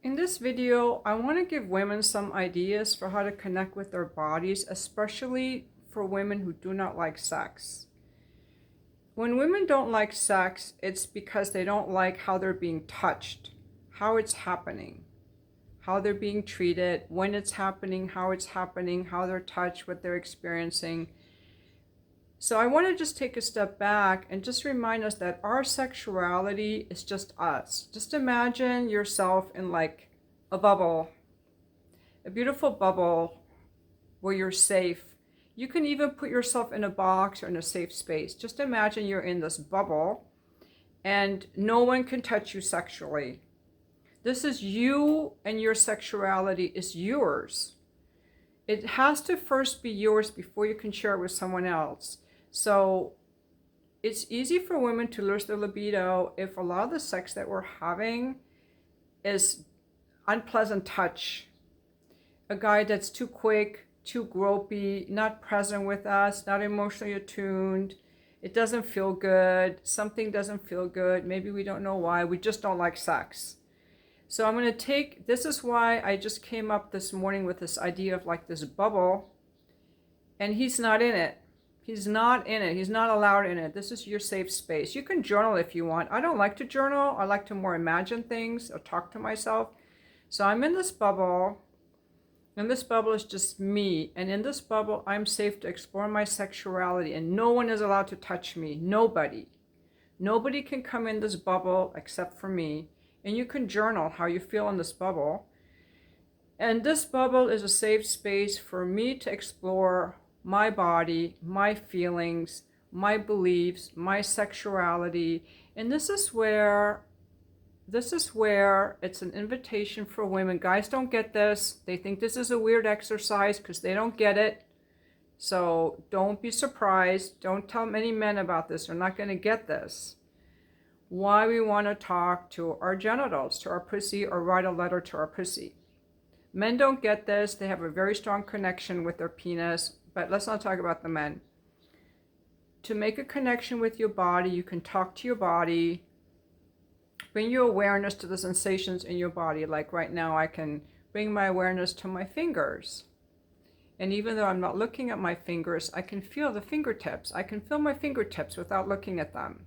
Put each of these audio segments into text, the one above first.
In this video, I want to give women some ideas for how to connect with their bodies, especially for women who do not like sex. When women don't like sex, it's because they don't like how they're being touched, how it's happening, how they're being treated, when it's happening, how they're touched, what they're experiencing. So I want to just take a step back and just remind us that our sexuality is just us. Just imagine yourself in like a bubble, a beautiful bubble where you're safe. You can even put yourself in a box or in a safe space. Just imagine you're in this bubble and no one can touch you sexually. This is you, and your sexuality is yours. It has to first be yours before you can share it with someone else. So it's easy for women to lose their libido if a lot of the sex that we're having is unpleasant touch. A guy that's too quick, too gropey, not present with us, not emotionally attuned. It doesn't feel good. Something doesn't feel good. Maybe we don't know why. We just don't like sex. So I'm going to take, this is why I just came up this morning with this idea of like this bubble, and he's not in it. He's not in it. He's not allowed in it. This is your safe space. You can journal if you want. I don't like to journal. I like to more imagine things or talk to myself. So I'm in this bubble, and this bubble is just me. And in this bubble, I'm safe to explore my sexuality, and no one is allowed to touch me. Nobody. Nobody can come in this bubble except for me. And you can journal how you feel in this bubble. And this bubble is a safe space for me to explore my body, my feelings, my beliefs, my sexuality. And this is where it's an invitation for women. Guys don't get this. They think this is a weird exercise because they don't get it. So don't be surprised. Don't tell many men about this. They're not going to get this. Why we want to talk to our genitals, to our pussy, or write a letter to our pussy. Men don't get this. They have a very strong connection with their penis. But let's not talk about the men. To make a connection with your body, you can talk to your body. Bring your awareness to the sensations in your body. Like right now, I can bring my awareness to my fingers. And even though I'm not looking at my fingers, I can feel the fingertips. I can feel my fingertips without looking at them.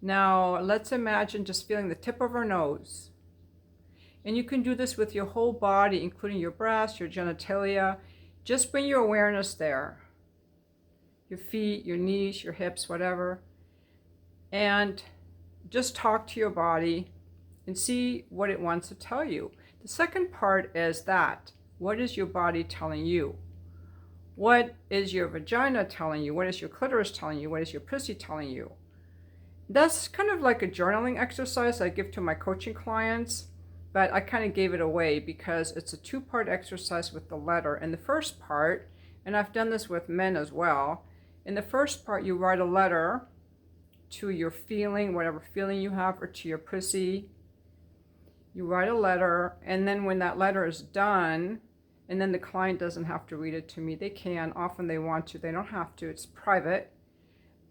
Now, let's imagine just feeling the tip of our nose. And you can do this with your whole body, including your breasts, your genitalia. Just bring your awareness there. Your feet, your knees, your hips, whatever. And just talk to your body and see what it wants to tell you. The second part is that. What is your body telling you? What is your vagina telling you? What is your clitoris telling you? What is your pussy telling you? That's kind of like a journaling exercise I give to my coaching clients, but I kind of gave it away because it's a two-part exercise with the letter. In the first part, and I've done this with men as well, in the first part you write a letter to your feeling, whatever feeling you have, or to your pussy. You write a letter, and then when that letter is done, and then the client doesn't have to read it to me. They can, often they want to, they don't have to, it's private.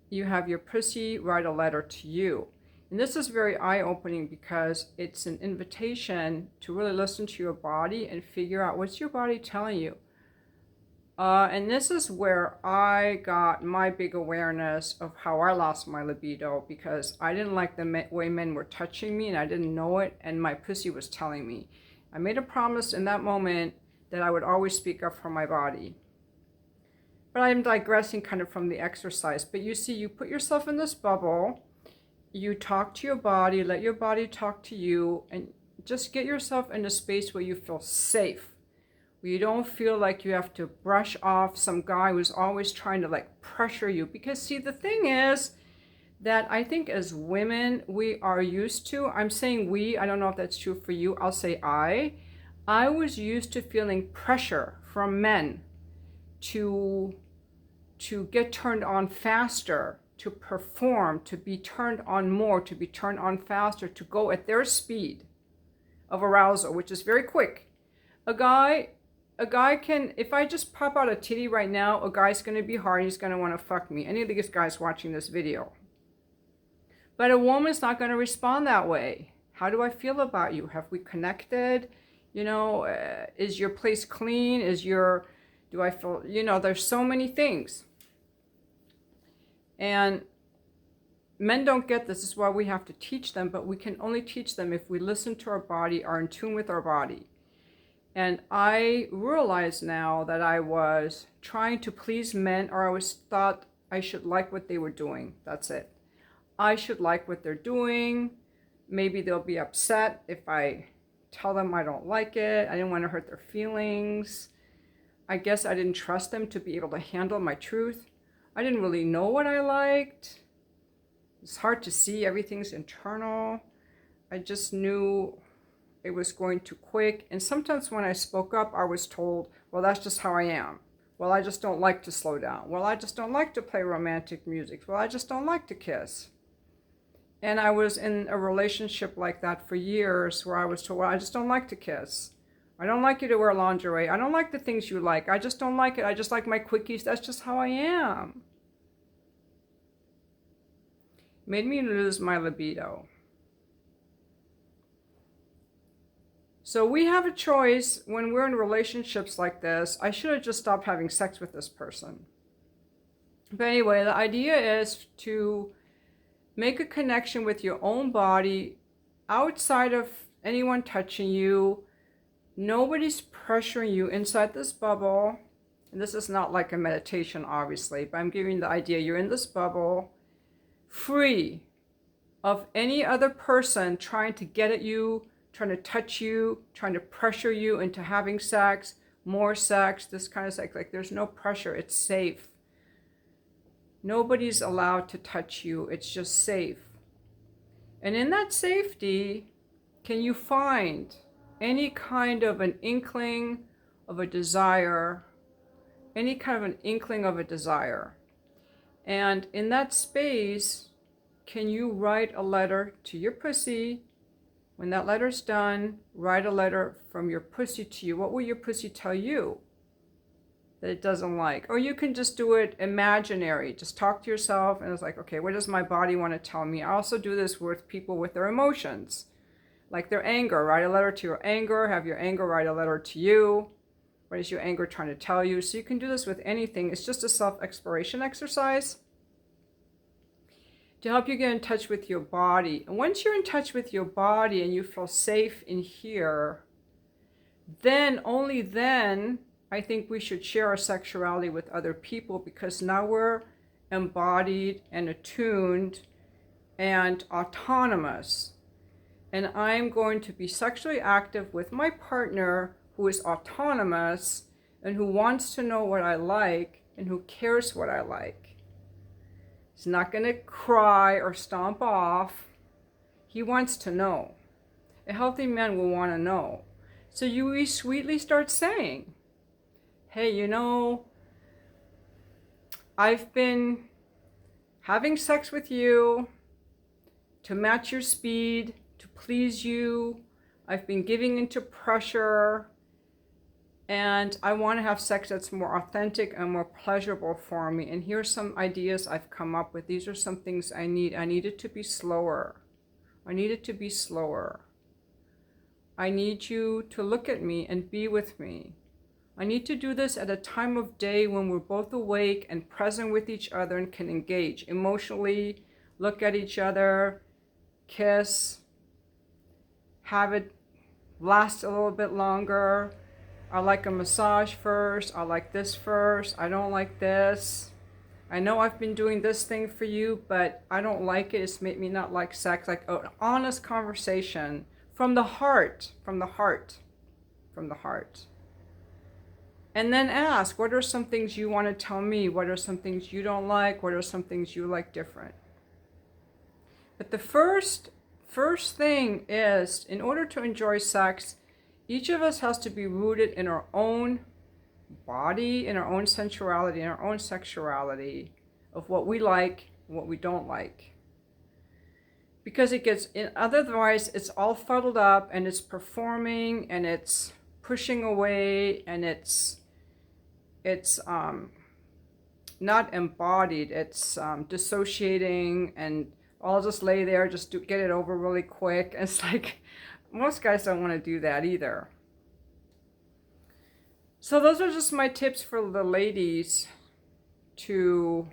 You have your pussy write a letter to you. And this is very eye-opening because it's an invitation to really listen to your body and figure out what's your body telling you. And this is where I got my big awareness of how I lost my libido, because I didn't like the way men were touching me and I didn't know it, and my pussy was telling me. I made a promise in that moment that I would always speak up for my body. But I'm digressing kind of from the exercise. But you see, you put yourself in this bubble, you talk to your body, let your body talk to you, and just get yourself in a space where you feel safe, where you don't feel like you have to brush off some guy who's always trying to like pressure you. Because see, the thing is that I think as women, we are used to, I'm saying we, I don't know if that's true for you, I'll say I was used to feeling pressure from men to get turned on faster, to perform, to be turned on more, to be turned on faster, to go at their speed of arousal, which is very quick. A guy can, if I just pop out a titty right now, a guy's going to be hard, he's going to want to fuck me. Any of these guys watching this video. But a woman's not going to respond that way. How do I feel about you? Have we connected? You know, is your place clean? Do I feel, there's so many things. And men don't get this. This is why we have to teach them, but we can only teach them if we listen to our body, are in tune with our body. And I realize now that I was trying to please men, or I was thought I should like what they were doing. That's it. I should like what they're doing. Maybe they'll be upset if I tell them I don't like it. I didn't want to hurt their feelings. I guess I didn't trust them to be able to handle my truth. I didn't really know what I liked. It's hard to see. Everything's internal. I just knew it was going too quick. And sometimes when I spoke up, I was told, well, that's just how I am. Well, I just don't like to slow down. Well, I just don't like to play romantic music. Well, I just don't like to kiss. And I was in a relationship like that for years where I was told, well, I just don't like to kiss. I don't like you to wear lingerie. I don't like the things you like. I just don't like it. I just like my quickies. That's just how I am. Made me lose my libido. So we have a choice when we're in relationships like this. I should have just stopped having sex with this person. But anyway, the idea is to make a connection with your own body outside of anyone touching you. Nobody's pressuring you inside this bubble. And this is not like a meditation, obviously, but I'm giving the idea you're in this bubble, free of any other person trying to get at you, trying to touch you, trying to pressure you into having sex, more sex, this kind of sex. Like, there's no pressure. It's safe. Nobody's allowed to touch you. It's just safe. And in that safety, can you find any kind of an inkling of a desire, any kind of an inkling of a desire? And in that space, can you write a letter to your pussy? When that letter's done, write a letter from your pussy to you. What will your pussy tell you that it doesn't like? Or you can just do it imaginary. Just talk to yourself and it's like, okay, what does my body want to tell me? I also do this with people with their emotions, like their anger. Write a letter to your anger. Have your anger write a letter to you. What is your anger trying to tell you? So you can do this with anything. It's just a self-exploration exercise to help you get in touch with your body. And once you're in touch with your body and you feel safe in here, then, only then, I think we should share our sexuality with other people, because now we're embodied and attuned and autonomous. And I'm going to be sexually active with my partner who is autonomous and who wants to know what I like and who cares what I like. He's not going to cry or stomp off. He wants to know. A healthy man will want to know. So you sweetly start saying, hey, I've been having sex with you to match your speed, to please you. I've been giving into pressure. And I want to have sex that's more authentic and more pleasurable for me. And here's some ideas I've come up with. These are some things I need. I need it to be slower. I need it to be slower. I need you to look at me and be with me. I need to do this at a time of day when we're both awake and present with each other and can engage emotionally, look at each other, kiss, have it last a little bit longer. I like a massage first. I like this first. I don't like this. I know I've been doing this thing for you, but I don't like it. It's made me not like sex. Like an honest conversation from the heart, from the heart, from the heart. And then ask, what are some things you want to tell me? What are some things you don't like? What are some things you like different? But the first thing is, in order to enjoy sex, each of us has to be rooted in our own body, in our own sensuality, in our own sexuality, of what we like and what we don't like. Because otherwise it's all fuddled up and it's performing and it's pushing away and it's not embodied. It's dissociating and I'll just lay there, get it over really quick. And it's like, most guys don't want to do that either. So those are just my tips for the ladies. You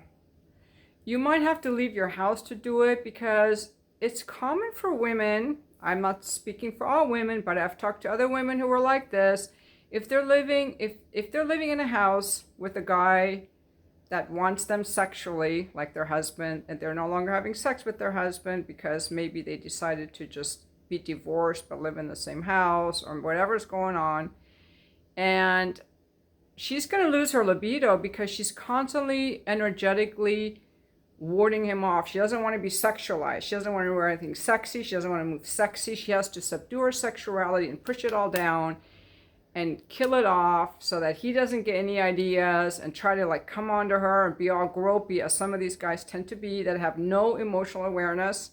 might have to leave your house to do it, because it's common for women. I'm not speaking for all women, but I've talked to other women who are like this. If they're living in a house with a guy that wants them sexually, like their husband, and they're no longer having sex with their husband because maybe they decided to just be divorced but live in the same house or whatever's going on, and she's going to lose her libido because she's constantly energetically warding him off. She doesn't want to be sexualized. She doesn't want to wear anything sexy. She doesn't want to move sexy. She has to subdue her sexuality and push it all down and kill it off so that he doesn't get any ideas and try to like come onto her and be all gropey, as some of these guys tend to be that have no emotional awareness.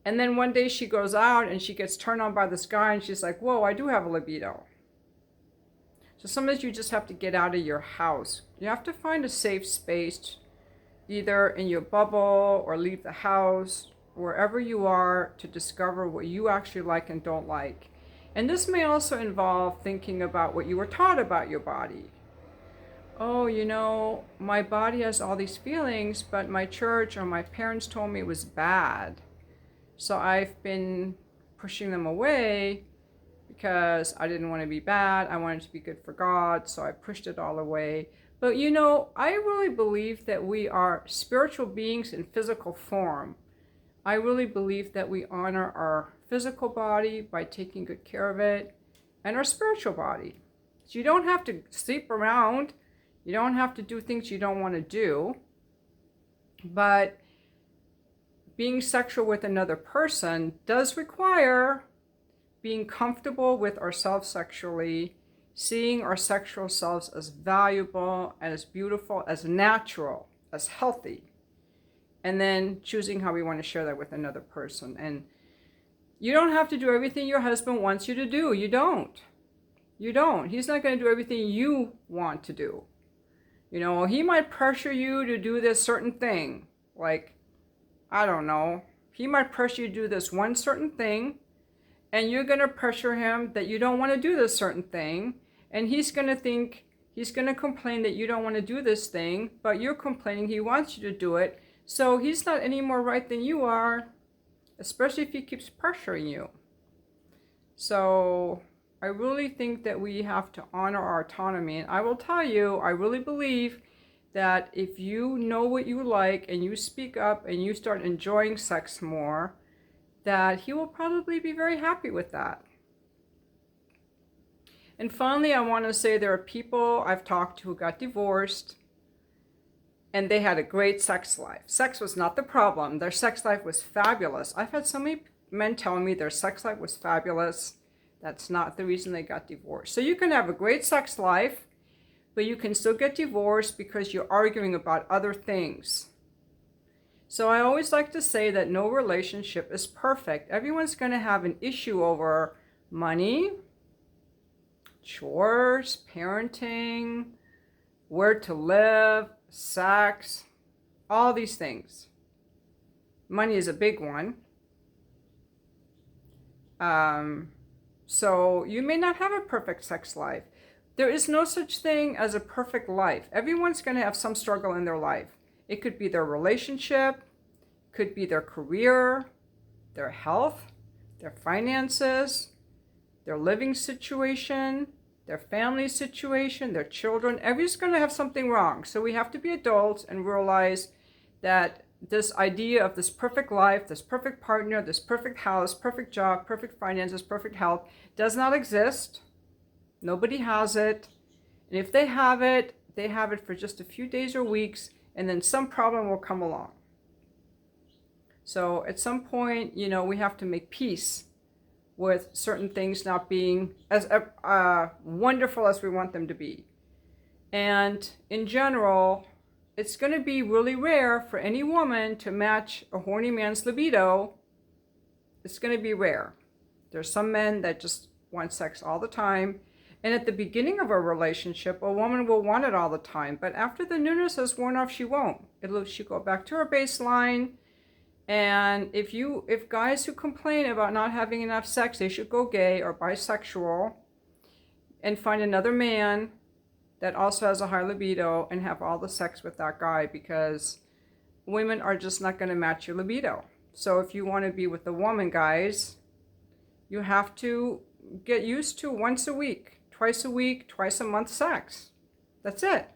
And then one day she goes out and she gets turned on by this guy and she's like, whoa, I do have a libido. So sometimes you just have to get out of your house. You have to find a safe space, either in your bubble or leave the house, wherever you are, to discover what you actually like and don't like. And this may also involve thinking about what you were taught about your body. Oh, my body has all these feelings, but my church or my parents told me it was bad. So I've been pushing them away because I didn't want to be bad. I wanted to be good for God, so I pushed it all away. But I really believe that we are spiritual beings in physical form. I really believe that we honor our physical body by taking good care of it, and our spiritual body. So you don't have to sleep around. You don't have to do things you don't want to do. But being sexual with another person does require being comfortable with ourselves sexually, seeing our sexual selves as valuable and as beautiful, as natural, as healthy, and then choosing how we want to share that with another person. And you don't have to do everything your husband wants you to do. You don't. He's not going to do everything you want to do. He might pressure you to do this certain thing. Like, I don't know. He might pressure you to do this one certain thing, and you're going to pressure him that you don't want to do this certain thing. And he's going to complain that you don't want to do this thing, but you're complaining he wants you to do it. So he's not any more right than you are, especially if he keeps pressuring you. So I really think that we have to honor our autonomy. And I will tell you, I really believe that if you know what you like and you speak up and you start enjoying sex more, that he will probably be very happy with that. And finally, I want to say there are people I've talked to who got divorced and they had a great sex life. Sex was not the problem. Their sex life was fabulous. I've had so many men tell me their sex life was fabulous. That's not the reason they got divorced. So you can have a great sex life, but you can still get divorced because you're arguing about other things. So I always like to say that no relationship is perfect. Everyone's going to have an issue over money, chores, parenting, where to live, sex, all these things. Money is a big one. So you may not have a perfect sex life. There is no such thing as a perfect life. Everyone's going to have some struggle in their life. It could be their relationship, could be their career, their health, their finances, their living situation, their family situation, their children. Everyone's going to have something wrong. So we have to be adults and realize that this idea of this perfect life, this perfect partner, this perfect house, perfect job, perfect finances, perfect health does not exist. Nobody has it. And if they have it for just a few days or weeks, and then some problem will come along. So at some point, we have to make peace with certain things not being as wonderful as we want them to be. And in general, it's going to be really rare for any woman to match a horny man's libido. It's going to be rare. There's some men that just want sex all the time. And at the beginning of a relationship, a woman will want it all the time. But after the newness has worn off, she won't. She'll go back to her baseline. And if guys who complain about not having enough sex, they should go gay or bisexual and find another man that also has a high libido and have all the sex with that guy, because women are just not going to match your libido. So if you want to be with a woman, guys, you have to get used to once a week, twice a month sex. That's it.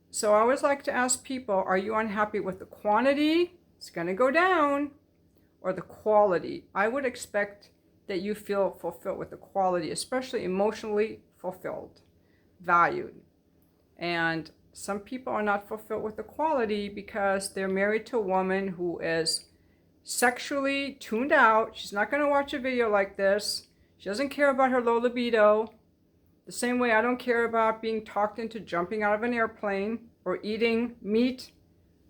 So I always like to ask people, are you unhappy with the quantity? It's going to go down. Or the quality? I would expect that you feel fulfilled with the quality, especially emotionally fulfilled, valued. And some people are not fulfilled with the quality because they're married to a woman who is sexually tuned out. She's not going to watch a video like this. She doesn't care about her low libido. The same way I don't care about being talked into jumping out of an airplane or eating meat.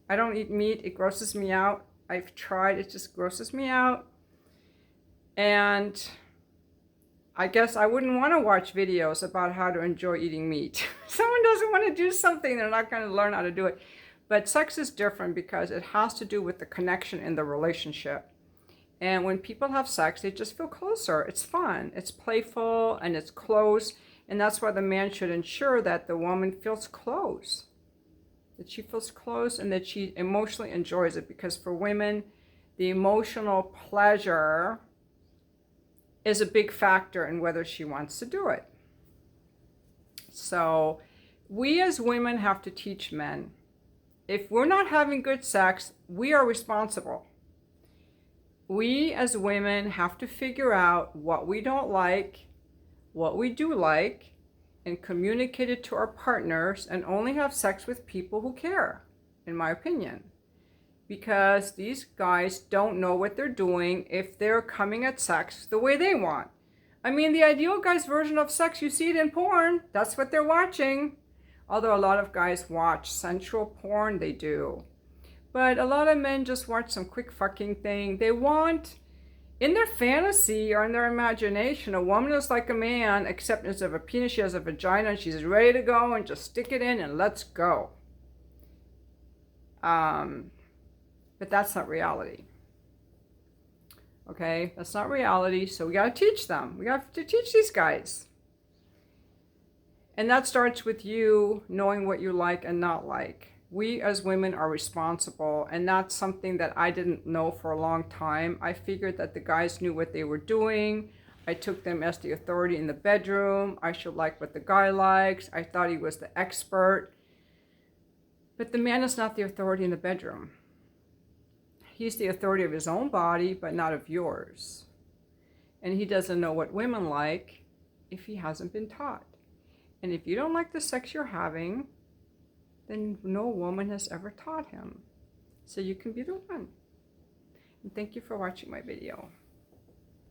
I don't eat meat. It grosses me out. I've tried. It just grosses me out. And I guess I wouldn't want to watch videos about how to enjoy eating meat. Someone doesn't want to do something, they're not going to learn how to do it. But sex is different because it has to do with the connection in the relationship. And when people have sex, they just feel closer. It's fun, it's playful, and it's close. And that's why the man should ensure that the woman feels close. That she feels close and that she emotionally enjoys it. Because for women, the emotional pleasure is a big factor in whether she wants to do it. So we as women have to teach men. If we're not having good sex, we are responsible. We as women have to figure out what we don't like, what we do like, and communicate it to our partners, and only have sex with people who care, in my opinion. Because these guys don't know what they're doing if they're coming at sex the way they want. I mean, the ideal guy's version of sex, you see it in porn. That's what they're watching. Although a lot of guys watch sensual porn, they do. But a lot of men just watch some quick fucking thing. They want, in their fantasy or in their imagination, a woman is like a man, except instead of a penis, she has a vagina, and she's ready to go and just stick it in and let's go. But that's not reality. Okay, that's not reality. So we got to teach them. We have to teach these guys. And that starts with you knowing what you like and not like. We as women are responsible, and that's something that I didn't know for a long time. I figured that the guys knew what they were doing. I took them as the authority in the bedroom. I should like what the guy likes. I thought he was the expert. But the man is not the authority in the bedroom. He's the authority of his own body, but not of yours. And he doesn't know what women like if he hasn't been taught. And if you don't like the sex you're having, then no woman has ever taught him. So you can be the one. And thank you for watching my video.